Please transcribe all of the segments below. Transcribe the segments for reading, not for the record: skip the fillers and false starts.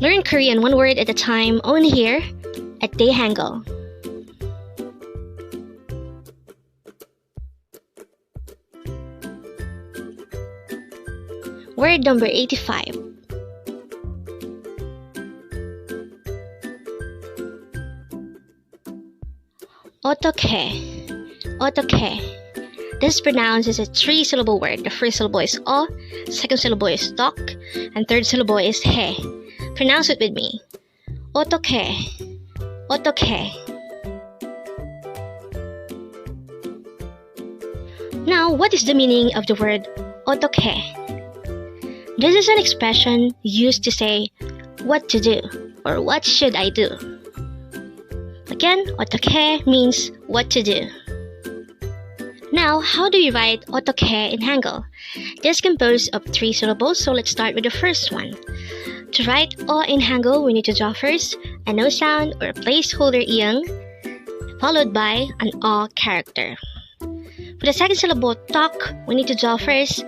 Learn Korean one word at a time only here at Dae-Hangul. Word number 85. EOTTEOKHAE. EOTTEOKHAE. This is pronounced as a 3-syllable word. The first syllable is O, second syllable is tok, and third syllable is he. Pronounce it with me. EOTTEOKHAE. EOTTEOKHAE. Now, what is the meaning of the word EOTTEOKHAE? This is an expression used to say what to do or what should I do. Again, EOTTEOKHAE means what to do. Now, how do you write EOTTEOKHAE in Hangul? This is composed of 3 syllables, so let's start with the first one. To write O in Hangul, we need to draw first a no sound or a placeholder iyang, followed by an O character. For the second syllable, tok, we need to draw first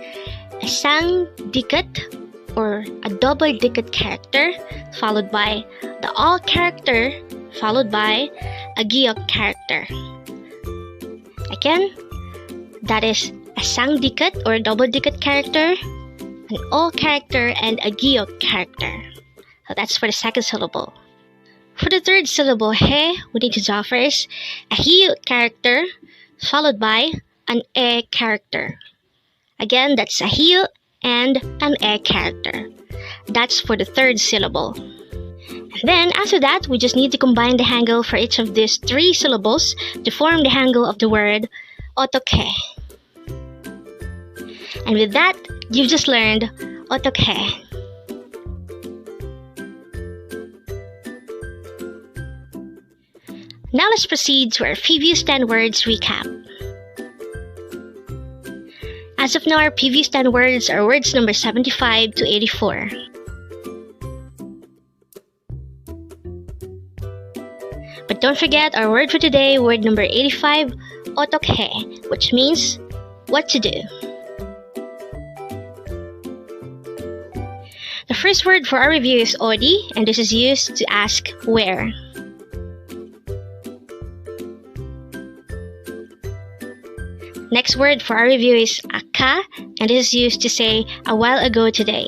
a sang dikat or a double dikat character, followed by the O character, followed by a Jeogiyo character. Again, that is a sang dikat or a double dikat character, an O character, and a Jeogiyo character. So that's for the second syllable. For the third syllable, he, we need to draw first a hiyo character, followed by an e character. Again, that's a hiyo and an e character. That's for the third syllable. And then, after that, we just need to combine the Hangul for each of these 3 syllables to form the Hangul of the word EOTTEOKHAE. And with that, you've just learned EOTTEOKHAE. Now let's proceed to our previous 10 words recap. As of now, our previous 10 words are words number 75 to 84. But don't forget our word for today, word number 85, EOTTEOKHAE, which means what to do. The first word for our review is odi, and this is used to ask where. Next word for our review is aka, and this is used to say a while ago today.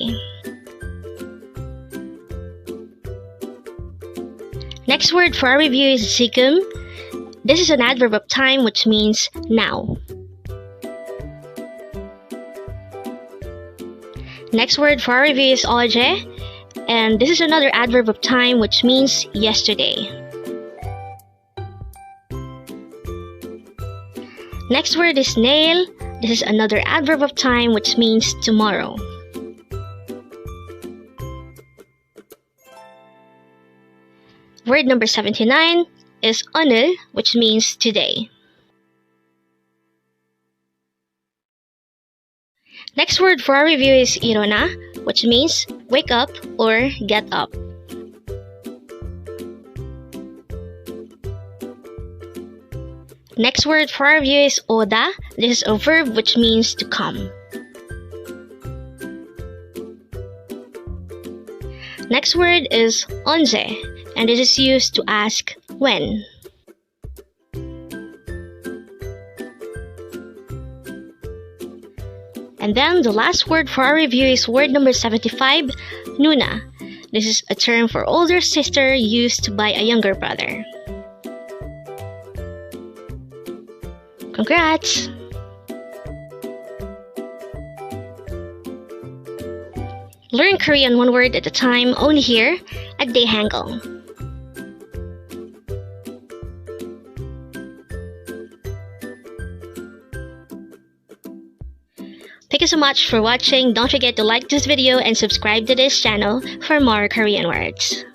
Next word for our review is 지금. This is an adverb of time which means now. Next word for our review is 어제, and this is another adverb of time which means yesterday. Next word is 내일. This is another adverb of time which means tomorrow. Word number 79 is 오늘, which means today. Next word for our review is 일어나, which means wake up or get up. Next word for our review is 오다. This is a verb which means to come. Next word is 언제, and it is used to ask when. And then the last word for our review is word number 75, 누나. This is a term for older sister used by a younger brother. Congrats! Learn Korean one word at a time only here at Dae-Hangul. Thank you so much for watching. Don't forget to like this video and subscribe to this channel for more Korean words.